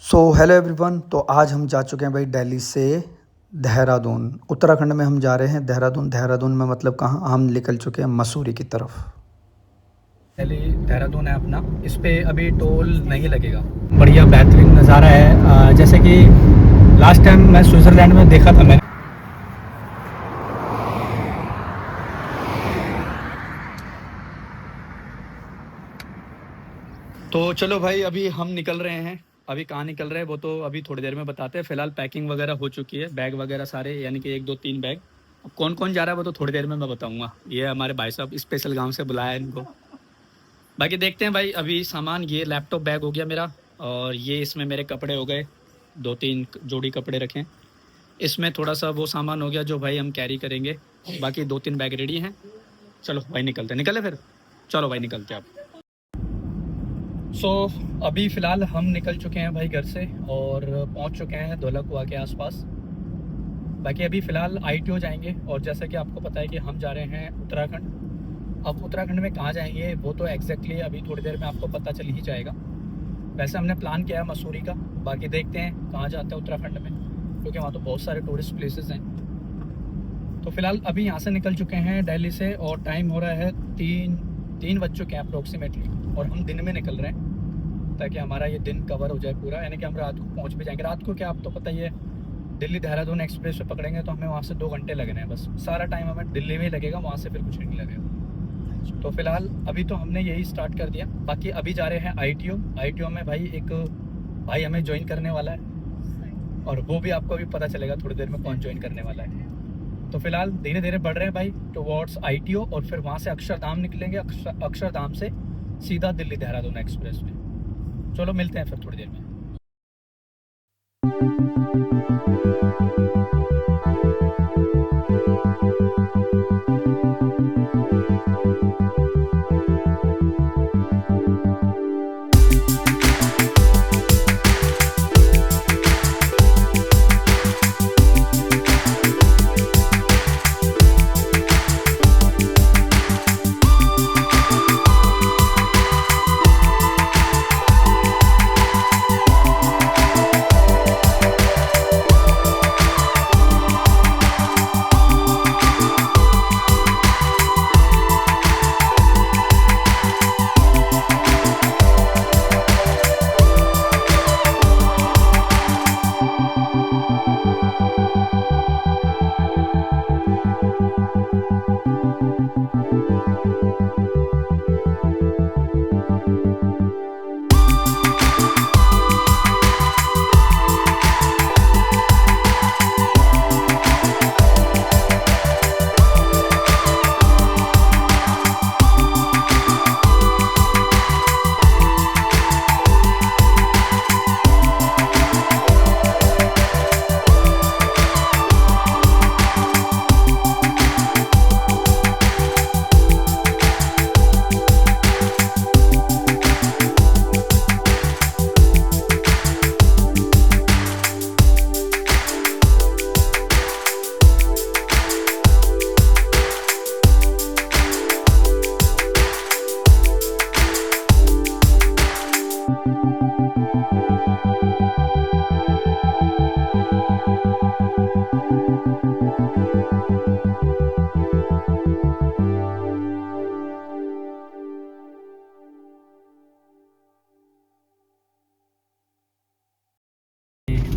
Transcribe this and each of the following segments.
So hello everyone. तो आज हम जा चुके हैं भाई दिल्ली से देहरादून। उत्तराखंड में हम जा रहे हैं देहरादून में मतलब कहाँ, हम निकल चुके हैं मसूरी की तरफ। दिल्ली देहरादून है अपना, इस पे अभी टोल नहीं लगेगा। बढ़िया बेहतरीन नज़ारा है, जैसे कि लास्ट टाइम मैं स्विट्ज़रलैंड में देखा था मैंने। तो चलो भाई, अभी हम निकल रहे हैं। अभी कहाँ निकल रहे हैं वो तो अभी थोड़ी देर में बताते हैं। फिलहाल पैकिंग वगैरह हो चुकी है, बैग वगैरह सारे, यानी कि 1 2 3 बैग। अब कौन कौन जा रहा है वो तो थोड़ी देर में मैं बताऊंगा। ये हमारे भाई साहब स्पेशल गांव से बुलाया है इनको। बाकी देखते हैं भाई। अभी सामान, ये लैपटॉप बैग हो गया मेरा, और ये इसमें मेरे कपड़े हो गए, 2 3 जोड़ी कपड़े रखें। इसमें थोड़ा सा वो सामान हो गया जो भाई हम कैरी करेंगे। बाकी 2 3 बैग रेडी हैं। चलो भाई निकलते, निकले फिर। चलो भाई निकलते आप। अभी फ़िलहाल हम निकल चुके हैं भाई घर से, और पहुंच चुके हैं धौला कुआं के आसपास। बाकी अभी फ़िलहाल ITO जाएंगे, और जैसा कि आपको पता है कि हम जा रहे हैं उत्तराखंड। अब उत्तराखंड में कहाँ जाएंगे वो तो एग्जैक्टली अभी थोड़ी देर में आपको पता चल ही जाएगा। वैसे हमने प्लान किया है मसूरी का, बाकी देखते हैं कहाँ जाते हैं उत्तराखंड में, क्योंकि वहाँ तो बहुत सारे टूरिस्ट प्लेसेस हैं। तो फ़िलहाल अभी यहाँ से निकल चुके हैं दिल्ली से, और टाइम हो रहा है 3 बज चुके हैं अप्रोक्सीमेटली, और हम दिन में निकल रहे हैं ताकि हमारा ये दिन कवर हो जाए पूरा, यानी कि हम रात को पहुँच भी जाएंगे। रात को क्या, आप तो पता ही है, दिल्ली देहरादून एक्सप्रेस पे पकड़ेंगे तो हमें वहाँ से 2 घंटे लगने हैं बस। सारा टाइम हमें दिल्ली में ही लगेगा, वहाँ से फिर कुछ नहीं लगेगा। तो फिलहाल अभी तो हमने यही स्टार्ट कर दिया। बाकी अभी जा रहे हैं ITO में भाई, एक भाई हमें ज्वाइन करने वाला है, और वो भी आपको अभी पता चलेगा थोड़ी देर में कौन ज्वाइन करने वाला है। तो फिलहाल धीरे धीरे बढ़ रहे हैं भाई टुवर्ड्स ITO, और फिर वहाँ से अक्षरधाम निकलेंगे। अक्षरधाम से सीधा दिल्ली देहरादून एक्सप्रेस में। चलो मिलते हैं फिर थोड़ी देर में।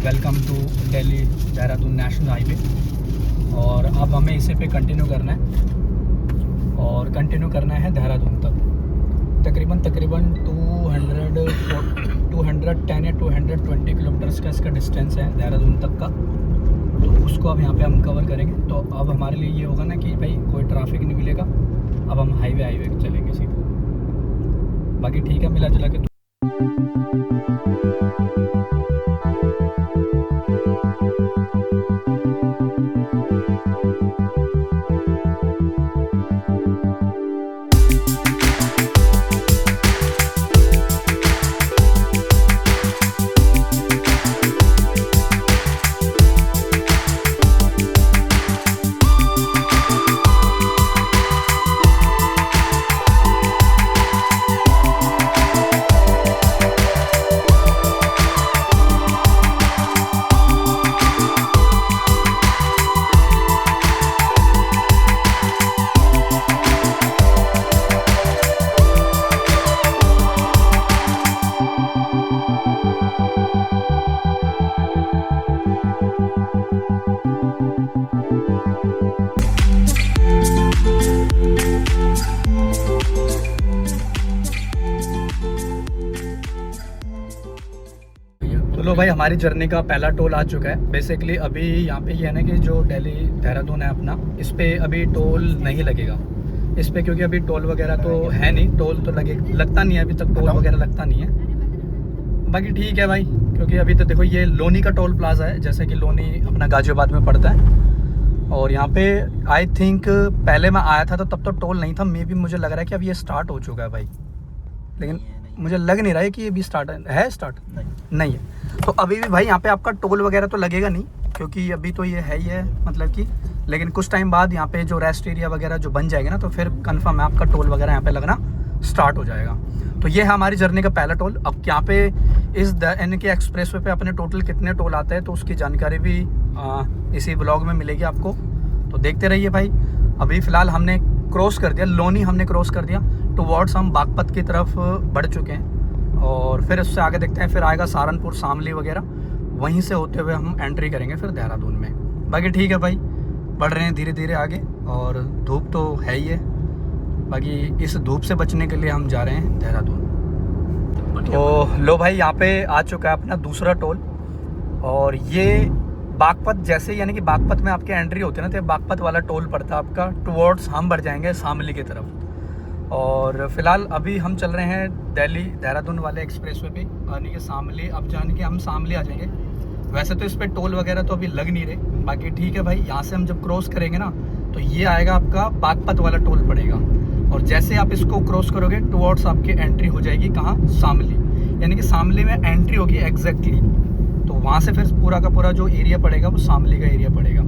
Welcome to Delhi Dehradun national highway, और अब हमें इसे पे कंटिन्यू करना है, और कंटिन्यू करना है देहरादून तक। तकरीबन 210 या 220 किलोमीटर्स का इसका डिस्टेंस है देहरादून तक का। तो उसको अब यहाँ पे हम कवर करेंगे। तो अब हमारे लिए ये होगा ना कि भाई कोई ट्रैफिक नहीं मिलेगा, अब हम हाईवे चलेंगे सीधा। बाकी ठीक है, मिला जुला के। तो लो भाई, हमारी जर्नी का पहला टोल आ चुका है। बेसिकली अभी यहाँ पे ये है ना कि जो दिल्ली देहरादून है अपना, इस पे अभी टोल नहीं लगेगा इस पे, क्योंकि अभी टोल वगैरह तो है नहीं। टोल तो लगता नहीं है अभी तक, टोल वगैरह लगता नहीं है। बाकी ठीक है भाई, क्योंकि अभी तो देखो ये लोनी का टोल प्लाजा है, जैसे कि लोनी अपना गाजियाबाद में पड़ता है। और यहाँ पे आई थिंक पहले मैं आया था तो तब तो टोल नहीं था। मे भी मुझे लग रहा है कि अब ये स्टार्ट हो चुका है भाई, लेकिन मुझे लग नहीं रहा है कि ये भी स्टार्ट है। स्टार्ट नहीं है तो अभी भी भाई यहाँ पे आपका टोल वगैरह तो लगेगा नहीं, क्योंकि अभी तो ये है ही है, मतलब कि। लेकिन कुछ टाइम बाद यहाँ पे जो रेस्ट एरिया वगैरह जो बन जाएगा ना, तो फिर कंफर्म है आपका टोल वगैरह यहाँ पे लगना स्टार्ट हो जाएगा। तो ये है हमारी जर्नी का पहला टोल। अब यहाँ पे इस यानी कि एक्सप्रेसवे पे अपने टोटल कितने टोल आते हैं तो उसकी जानकारी भी इसी ब्लॉग में मिलेगी आपको, तो देखते रहिए भाई। अभी फ़िलहाल हमने क्रॉस कर दिया, लोनी हमने क्रॉस कर दिया, टुवर्ड्स हम बागपत की तरफ बढ़ चुके हैं। और फिर उससे आगे देखते हैं, फिर आएगा सहारनपुर, शामली वगैरह, वहीं से होते हुए हम एंट्री करेंगे फिर देहरादून में। बाकी ठीक है भाई, बढ़ रहे हैं धीरे धीरे आगे, और धूप तो है ही है। बाकी इस धूप से बचने के लिए हम जा रहे हैं देहरादून। तो लो भाई, यहाँ पे आ चुका है अपना दूसरा टोल, और ये बागपत जैसे, यानी कि बागपत में आपके एंट्री होती है ना, तो बागपत वाला टोल पड़ता है आपका। टुवर्ड्स हम बढ़ जाएंगे शामली की तरफ। और फिलहाल अभी हम चल रहे हैं दिल्ली देहरादून वाले एक्सप्रेसवे पे, यानी कि शामली। अब जाने कि हम शामली आ जाएंगे। वैसे तो इस पर टोल वगैरह तो अभी लग नहीं रहे। बाकी ठीक है भाई, यहाँ से हम जब क्रॉस करेंगे ना, तो ये आएगा आपका बागपत वाला टोल पड़ेगा। और जैसे आप इसको क्रॉस करोगे, टुवर्ड्स आपकी एंट्री हो जाएगी कहाँ, शामली। यानी कि शामली में एंट्री होगी एग्जैक्टली, तो वहाँ से फिर पूरा का पूरा जो एरिया पड़ेगा वो शामली का एरिया पड़ेगा।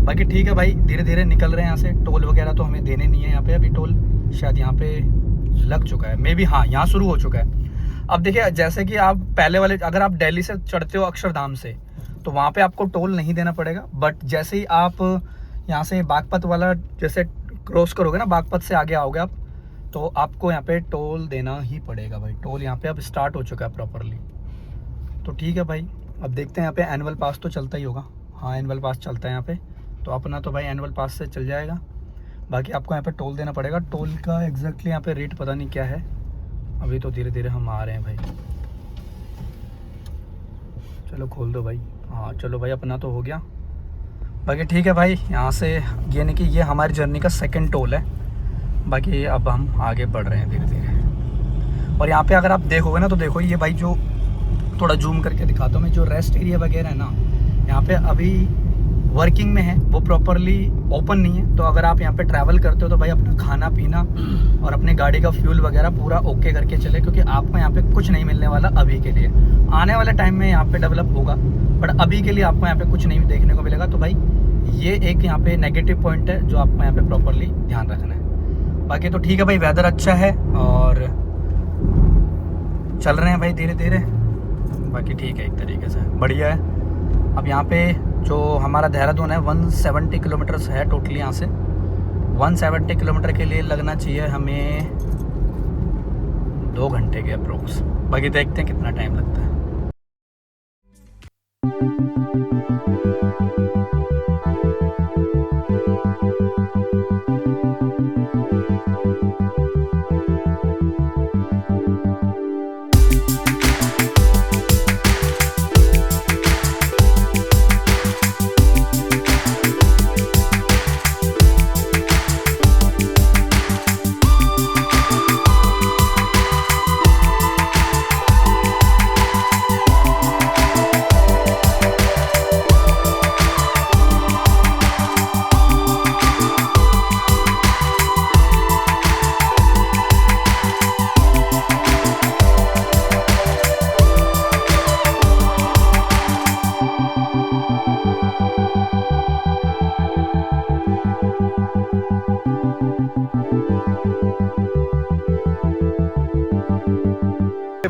बाकी ठीक है भाई, धीरे धीरे निकल रहे हैं यहाँ से। टोल वगैरह तो हमें देने नहीं है यहाँ पे। अभी टोल शायद यहाँ पे लग चुका है, मे बी, हाँ यहाँ शुरू हो चुका है। अब देखिए, जैसे कि आप पहले वाले, अगर आप दिल्ली से चढ़ते हो अक्षरधाम से, तो वहाँ पे आपको टोल नहीं देना पड़ेगा। बट जैसे ही आप यहाँ से बागपत वाला जैसे क्रॉस करोगे ना, बागपत से आगे आओगे आप, तो आपको यहाँ पे टोल देना ही पड़ेगा भाई। टोल यहाँ पे अब स्टार्ट हो चुका है प्रॉपरली। तो ठीक है भाई, अब देखते हैं। यहाँ पे एनुअल पास तो चलता ही होगा। हाँ, एनुअल पास चलता है यहाँ पे, तो अपना तो भाई एनुअल पास से चल जाएगा। बाकी आपको यहाँ पे टोल देना पड़ेगा। टोल का एग्जैक्टली यहाँ पे रेट पता नहीं क्या है। अभी तो धीरे धीरे हम आ रहे हैं भाई। चलो खोल दो भाई। हाँ चलो भाई, अपना तो हो गया। बाकी ठीक है भाई, यहाँ से यानी कि ये हमारी जर्नी का सेकंड टोल है। बाकी अब हम आगे बढ़ रहे हैं धीरे धीरे। और यहाँ पे अगर आप देखोगे ना, तो देखो ये भाई, जो थोड़ा जूम करके दिखाता हूँ मैं, जो रेस्ट एरिया वगैरह है ना, यहाँ पे अभी वर्किंग में है, वो प्रॉपरली ओपन नहीं है। तो अगर आप यहाँ पे ट्रैवल करते हो तो भाई अपना खाना पीना और अपने गाड़ी का फ्यूल वगैरह पूरा ओके करके चले, क्योंकि आपको यहाँ पे कुछ नहीं मिलने वाला अभी के लिए। आने वाले टाइम में यहाँ पे डेवलप होगा, बट अभी के लिए आपको यहाँ पे कुछ नहीं देखने को मिलेगा। तो भाई ये एक यहाँ पे नेगेटिव पॉइंट है जो आपको यहाँ पे प्रॉपरली ध्यान रखना है। बाकी तो ठीक है भाई, वेदर अच्छा है और चल रहे हैं भाई धीरे धीरे। बाकी ठीक है, एक तरीके से बढ़िया है। अब यहाँ पे जो हमारा देहरादून है 170 किलोमीटर्स है टोटली। यहाँ से 170 किलोमीटर के लिए लगना चाहिए हमें 2 घंटे के अप्रोक्स। बाकी देखते हैं कितना टाइम लगता है।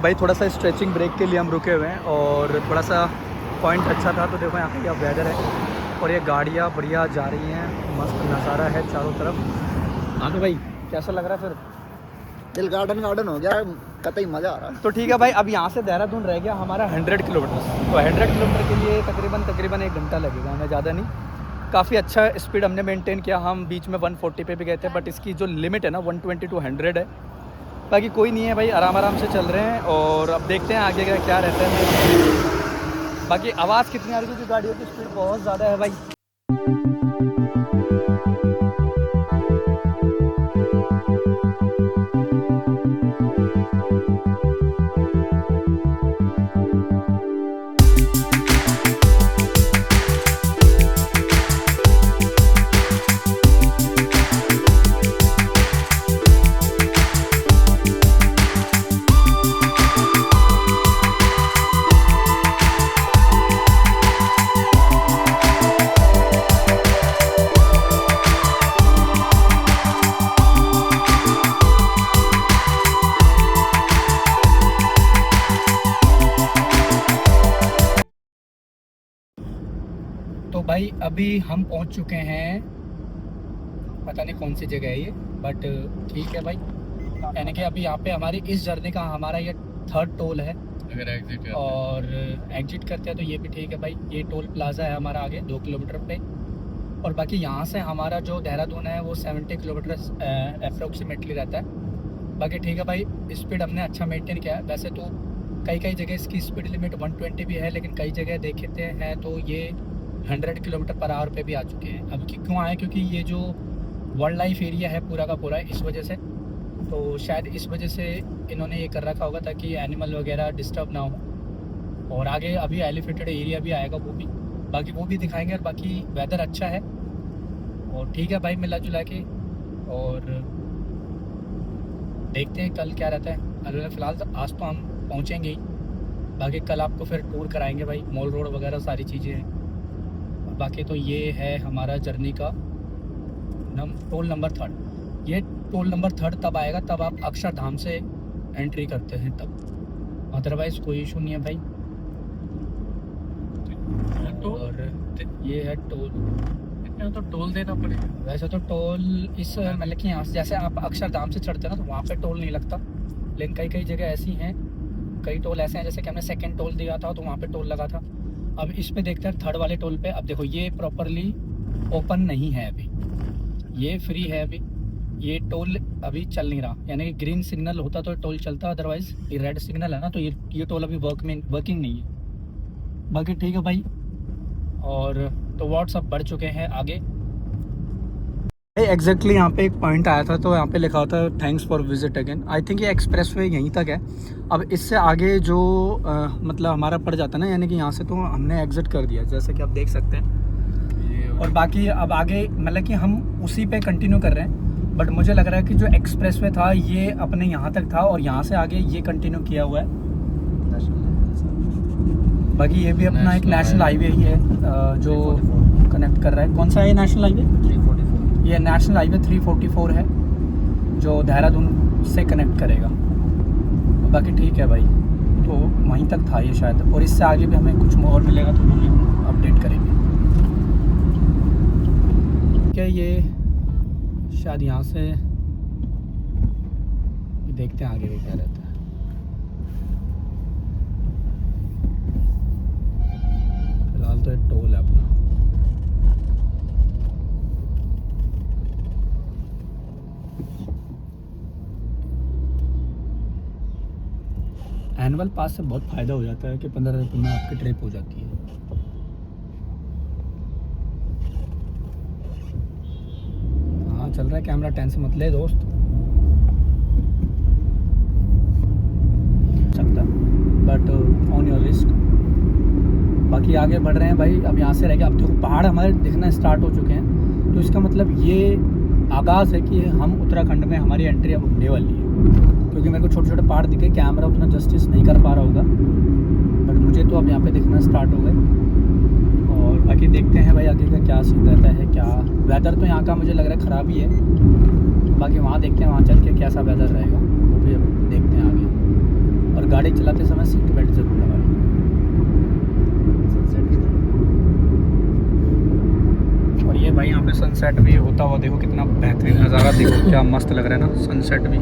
भाई थोड़ा सा स्ट्रेचिंग ब्रेक के लिए हम रुके हुए हैं, और थोड़ा सा पॉइंट अच्छा था। तो देखो यहाँ पे क्या वेदर है, और ये गाड़ियाँ बढ़िया जा रही हैं, मस्त नज़ारा है चारों तरफ। हाँ तो भाई कैसा लग रहा है फिर? दिल गार्डन गार्डन हो गया, कतई मज़ा आ रहा है। तो ठीक है भाई, अब यहाँ से देहरादून रह गया हमारा 100 किलोमीटर। तो 100 किलोमीटर के लिए तकरीबन 1 घंटा लगेगा हमें, ज़्यादा नहीं। काफ़ी अच्छा स्पीड हमने मेंटेन किया। हम बीच में 140 पे भी गए थे, बट इसकी जो लिमिट है ना 120 to 100 है। बाकी कोई नहीं है भाई, आराम आराम से चल रहे हैं। और अब देखते हैं आगे का क्या रहता है। बाकी आवाज़ कितनी आ रही है क्योंकि गाड़ियों की स्पीड बहुत ज़्यादा है भाई। तो भाई अभी हम पहुंच चुके हैं, पता नहीं कौन सी जगह है ये, बट ठीक है भाई। यानी कि अभी यहाँ पे हमारी इस जर्नी का हमारा ये 3rd टोल है। अगर एग्जिट और एग्जिट करते हैं तो ये भी ठीक है भाई। ये टोल प्लाजा है हमारा आगे 2 किलोमीटर पे, और बाकी यहाँ से हमारा जो देहरादून है वो 70 किलोमीटर अप्रोक्सीमेटली रहता है। बाकी ठीक है भाई, स्पीड हमने अच्छा मेंटेन किया है। वैसे तो कई जगह इसकी स्पीड लिमिट 120 भी है, लेकिन कई जगह देखते हैं तो ये 100 किलोमीटर पर आवर पे भी आ चुके हैं। अब क्यों आए, क्योंकि ये जो वाइल्ड लाइफ एरिया है पूरा का पूरा, इस वजह से, तो शायद इस वजह से इन्होंने ये कर रखा होगा ताकि एनिमल वगैरह डिस्टर्ब ना हो। और आगे अभी एलिफेटेड एरिया भी आएगा, वो भी बाकी वो भी दिखाएंगे। और बाकी वेदर अच्छा है और ठीक है भाई, मिला जुला के। और देखते हैं कल क्या रहता है। अगर फ़िलहाल तो आज तो हम पहुँचेंगे ही, बाकी कल आपको फिर टूर कराएंगे भाई, मॉल रोड वगैरह सारी चीज़ें हैं। बाकी तो ये है हमारा जर्नी का टोल नंबर 3rd। ये टोल नंबर 3rd तब आएगा तब आप अक्षरधाम से एंट्री करते हैं तब, अदरवाइज़ कोई इशू नहीं है भाई। और ये है टोल, तो टोल देना पड़ेगा। वैसे तो टोल इस मतलब कि यहाँ से जैसे आप अक्षरधाम से चढ़ते हैं ना तो वहाँ पे टोल नहीं लगता, लेकिन कई जगह ऐसी हैं, कई टोल ऐसे हैं, जैसे कि हमने 2nd टोल दिया था तो वहाँ पे टोल लगा था। अब इस पे देखते हैं 3rd वाले टोल पे। अब देखो ये प्रॉपरली ओपन नहीं है अभी, ये फ्री है अभी, ये टोल अभी चल नहीं रहा। यानी कि ग्रीन सिग्नल होता तो टोल चलता, अदरवाइज़ ये रेड सिग्नल है ना, तो ये टोल अभी वर्किंग नहीं है। बाकी ठीक है भाई। और तो व्हाट्सअप बढ़ चुके हैं आगे। एग्जैक्टली यहाँ पे एक पॉइंट आया था तो यहाँ पे लिखा होता है thanks for visit again. I think ये एक्सप्रेसवे यहीं तक है। अब इससे आगे जो मतलब हमारा पड़ जाता है ना, यानी कि यहाँ से तो हमने एग्जिट कर दिया जैसे कि आप देख सकते हैं। और बाकी अब आगे मतलब कि हम उसी पे कंटिन्यू कर रहे हैं, बट मुझे लग रहा है कि जो एक्सप्रेसवे था ये अपने यहाँ तक था और यहाँ से आगे ये कंटिन्यू किया हुआ है। बाकी ये भी अपना एक नेशनल हाईवे ही है जो कनेक्ट कर रहा है। कौन सा है नेशनल हाईवे? 344। ये नेशनल हाईवे 344 है जो देहरादून से कनेक्ट करेगा। बाकी ठीक है भाई, तो वहीं तक था ये शायद, और इससे आगे भी हमें कुछ और मिलेगा तो वो भी अपडेट करेंगे। क्या ये शायद यहाँ से देखते हैं आगे भी क्या रहता है। फिलहाल तो एक टोल है अपना। एनुअल पास से बहुत फ़ायदा हो जाता है कि 15 रुपये में आपकी ट्रिप हो जाती है। हाँ चल रहा है कैमरा, टेंशन मत ले दोस्त। सकता बट ऑन योर रिस्क। बाकी आगे बढ़ रहे हैं भाई। अब यहाँ से रह गया, अब देखो पहाड़ हमारे दिखना स्टार्ट हो चुके हैं, तो इसका मतलब ये आगाज़ है कि हम उत्तराखंड में हमारी एंट्री अब होने वाली है। क्योंकि मेरे को छोटे छोटे पहाड़ दिखे, कैमरा उतना जस्टिस नहीं कर पा रहा होगा, बट मुझे तो अब यहाँ पे दिखना स्टार्ट हो गए। और बाकी देखते हैं भाई आगे का क्या सीन रहता है। क्या वेदर तो यहाँ का मुझे लग रहा है ख़राब ही है, बाकी वहाँ देखते हैं, वहाँ चल के कैसा वेदर रहेगा वो भी अब देखते हैं आगे। और गाड़ी चलाते समय सीट बेल्ट जरूर लगाएं। और ये भाई यहाँ पे सनसेट भी होता हुआ देखो, कितना बेहतरीन नज़ारा देखो, क्या मस्त लग रहा है ना। सनसेट भी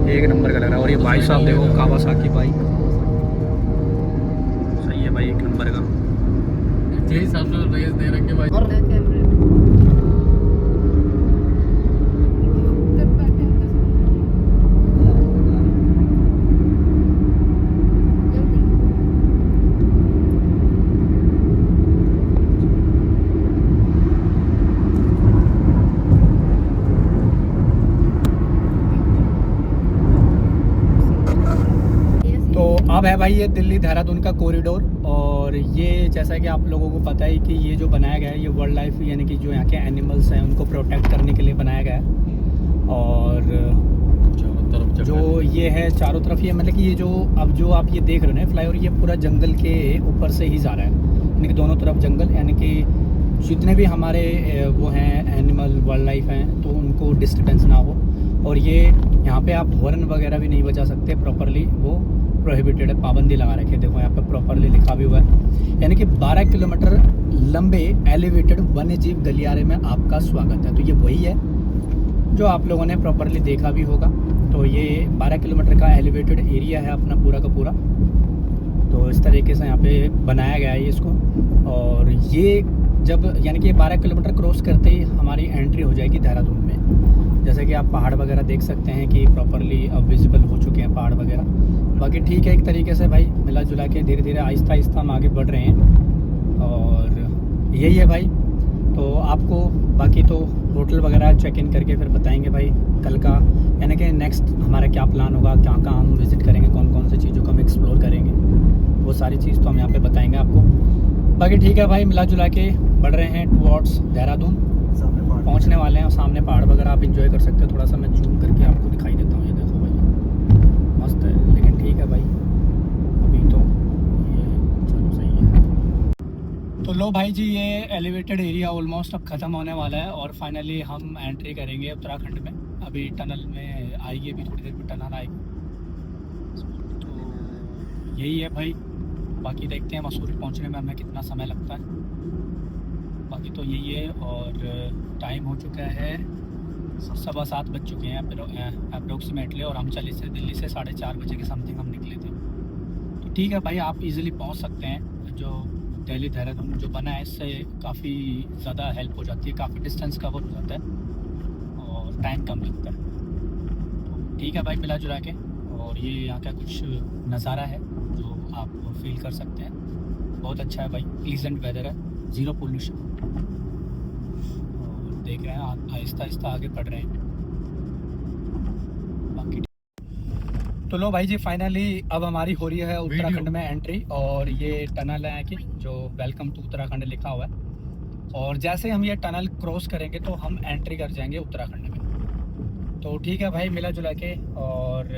एक नंबर का लग रहा है। और ये भाई साहब देखो, कावासाकी बाइक, सही है भाई, एक नंबर का। जे हिसाब से रेस दे रखे भाई। है भाई ये दिल्ली देहरादून का कॉरिडोर। और ये जैसा कि आप लोगों को पता है कि ये जो बनाया गया है ये वाइल्ड लाइफ यानी कि जो यहाँ के एनिमल्स हैं उनको प्रोटेक्ट करने के लिए बनाया गया है। और चारों तरफ जो ये है चारों तरफ ये मतलब कि ये जो अब जो आप ये देख रहे हो ना फ्लाईओवर ये पूरा जंगल के ऊपर से ही जा रहा है, यानी कि दोनों तरफ जंगल, यानी कि जितने भी हमारे वो हैं एनिमल वाइल्ड लाइफ हैं तो उनको डिस्टर्बेंस ना हो। और ये यहाँ पे आप हॉर्न वगैरह भी नहीं बजा सकते प्रॉपरली, वो प्रोहिबिटेड है, पाबंदी लगा रखी है। देखो यहाँ पे प्रॉपरली लिखा भी हुआ है, यानी कि 12 किलोमीटर लंबे एलिवेटेड वन्य जीव गलियारे में आपका स्वागत है। तो ये वही है जो आप लोगों ने प्रॉपरली देखा भी होगा। तो ये 12 किलोमीटर का एलिवेटेड एरिया है अपना पूरा का पूरा। तो इस तरीके से यहाँ पे बनाया गया है इसको। और ये जब यानी कि 12 किलोमीटर क्रॉस करते ही हमारी एंट्री हो जाएगी देहरादून में। जैसे कि आप पहाड़ वगैरह देख सकते हैं कि प्रॉपरली अब विजिबल हो चुके हैं पहाड़ वगैरह। बाकी ठीक है, एक तरीके से भाई मिला जुला के धीरे धीरे आहिस्ता आहिस्ता हम आगे बढ़ रहे हैं। और यही है भाई। तो आपको बाकी तो होटल वगैरह चेक इन करके फिर बताएंगे भाई कल का, यानी कि नेक्स्ट हमारा क्या प्लान होगा, क्या कहाँ हम विज़िट करेंगे, कौन कौन सी चीज़ों को हम एक्सप्लोर करेंगे, वो सारी चीज़ तो हम यहाँ पे बताएंगे आपको। बाकी ठीक है भाई, मिला जुला के बढ़ रहे हैं टुवर्ड्स देहरादून, पहुँचने वाले हैं। और सामने पहाड़ वगैरह आप इंजॉय कर सकते हो। थोड़ा सा मैं जूम करके आपको दिखाई देता हूँ, ये देखो भाई मस्त है। लेकिन ठीक है भाई अभी तो ये चलो सही है। तो लो भाई जी, ये एलिवेटेड एरिया ऑलमोस्ट अब ख़त्म होने वाला है और फाइनली हम एंट्री करेंगे उत्तराखंड में। अभी टनल में आएगी, अभी थोड़ी देर में टनल आएगी। तो यही है भाई। बाकी देखते हैं मसूरी पहुंचने में हमें कितना समय लगता है। बाकी तो यही है। और टाइम हो चुका है 7:15 बज चुके हैं अप्रोक्सीमेटली। और हम चले से दिल्ली से 4:30 बजे के समथिंग हम निकले थे। तो ठीक है भाई, आप इजीली पहुंच सकते हैं। जो दिल्ली देहरादून जो बना है इससे काफ़ी ज़्यादा हेल्प हो जाती है, काफ़ी डिस्टेंस कवर हो जाता है और टाइम कम लगता है। तो ठीक है भाई, मिला जुला के। और ये यहाँ का कुछ नज़ारा है जो आप फील कर सकते हैं। बहुत अच्छा है भाई, प्लीजेंट वेदर है, ज़ीरो पोल्यूशन। और देख रहे हैं आहिस्ता आहिस्ता आगे बढ़ रहे हैं। बाकी तो लो भाई जी, फाइनली अब हमारी हो रही है उत्तराखंड में एंट्री। और ये टनल है कि जो वेलकम टू उत्तराखंड लिखा हुआ है। और जैसे हम ये टनल क्रॉस करेंगे तो हम एंट्री कर जाएंगे उत्तराखंड में। तो ठीक है भाई, मिला जुला के। और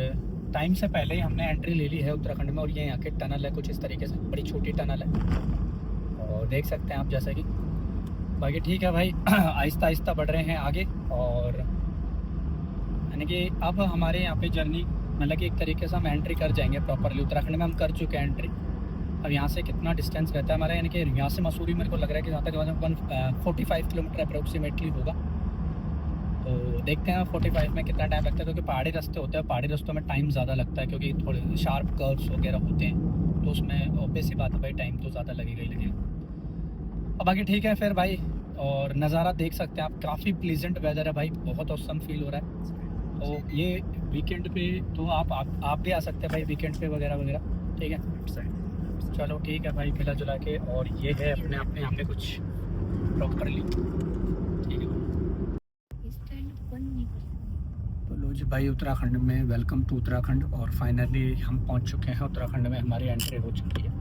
टाइम से पहले ही हमने एंट्री ले ली है उत्तराखंड में। और ये यहाँ के टनल है कुछ इस तरीके से, बड़ी छोटी टनल है और देख सकते हैं आप जैसे कि। बाकी ठीक है भाई, आहिस्ता आहिस्ता बढ़ रहे हैं आगे। और यानी कि अब हमारे यहाँ पे जर्नी मतलब कि एक तरीके से हम एंट्री कर जाएंगे प्रॉपरली। उत्तराखंड में हम कर चुके हैं एंट्री। अब यहाँ से कितना डिस्टेंस रहता है हमारा, यानी कि यहाँ से मसूरी मेरे को लग रहा है कि जहाँ तक 45 किलोमीटर अप्रोक्सीमेटली होगा। तो देखते हैं 45 में कितना टाइम लगता है, क्योंकि पहाड़ी रास्ते होते हैं। पहाड़ी रास्तों में टाइम ज़्यादा लगता है क्योंकि थोड़े शार्प कर्व्स वगैरह होते हैं। तो उसमें ऑब्वियस सी बात है भाई, टाइम तो ज़्यादा लगेगा ही लगेगा। अब बाकी ठीक है फिर भाई। और नज़ारा देख सकते हैं आप, काफ़ी प्लीजेंट वेदर है भाई, बहुत औसम फील हो रहा है। तो ये वीकेंड पे तो आप भी आ सकते हैं भाई, वीकेंड पे वगैरह वगैरह। ठीक है, चलो ठीक है भाई, मिला जुला के। और ये है अपने यहाँ पे कुछ प्रॉपरली। ठीक है, तो लो जी भाई, उत्तराखंड में वेलकम टू उत्तराखंड। और फाइनली हम पहुँच चुके हैं उत्तराखंड में, हमारी एंट्री हो चुकी है।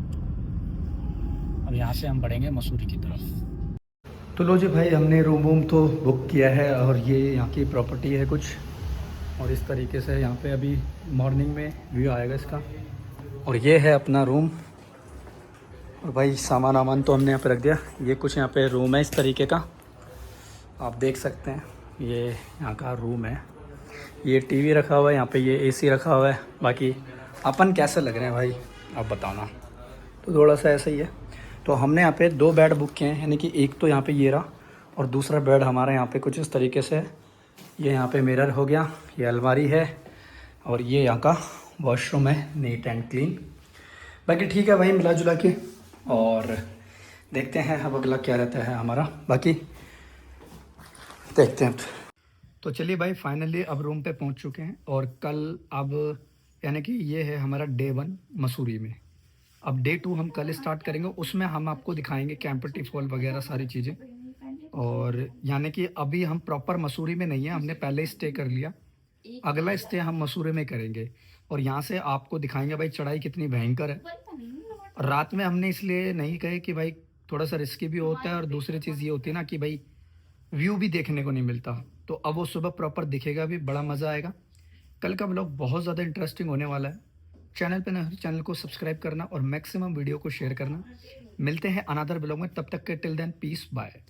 अब यहाँ से हम बढ़ेंगे मसूरी की तरफ। तो लो जी भाई, हमने रूम वूम तो बुक किया है। और ये यहाँ की प्रॉपर्टी है कुछ, और इस तरीके से यहाँ पे अभी मॉर्निंग में व्यू आएगा इसका। और ये है अपना रूम। और भाई सामान वामान तो हमने यहाँ पे रख दिया। ये कुछ यहाँ पे रूम है इस तरीके का, आप देख सकते हैं। ये यहाँ का रूम है। ये टीवी रखा हुआ है यहाँ पे, ये एसी रखा हुआ है। बाकी अपन कैसे लग रहे हैं भाई आप बताना। तो थोड़ा सा ऐसा ही है। तो हमने यहाँ पे 2 बेड बुक किए हैं, यानी कि एक तो यहाँ पे ये रहा और दूसरा बेड हमारा यहाँ पे कुछ इस तरीके से है। ये यहाँ पे मिरर हो गया, ये अलमारी है और ये यहाँ का वॉशरूम है, नीट एंड क्लीन। बाकी ठीक है भाई, मिला जुला के। और देखते हैं अब अगला क्या रहता है हमारा, बाकी देखते हैं। तो चलिए भाई, फाइनली अब रूम पे पहुंच चुके हैं। और कल अब यानी कि ये है हमारा डे 1 मसूरी में। अब डे 2 हम कल स्टार्ट करेंगे, उसमें हम आपको दिखाएंगे कैंपटी फॉल वगैरह सारी चीज़ें। और यानी कि अभी हम प्रॉपर मसूरी में नहीं है, हमने पहले स्टे कर लिया। अगला स्टे हम मसूरी में करेंगे। और यहाँ से आपको दिखाएंगे भाई चढ़ाई कितनी भयंकर है। रात में हमने इसलिए नहीं कहे कि भाई थोड़ा सा रिस्की भी होता है, और दूसरी चीज़ ये होती है ना कि भाई व्यू भी देखने को नहीं मिलता। तो अब वो सुबह प्रॉपर दिखेगा भी, बड़ा मज़ा आएगा। कल का ब्लॉग बहुत ज़्यादा इंटरेस्टिंग होने वाला है। चैनल पे नए चैनल को सब्सक्राइब करना और मैक्सिमम वीडियो को शेयर करना। मिलते हैं अनदर ब्लॉग में, तब तक के टिल देन पीस बाय।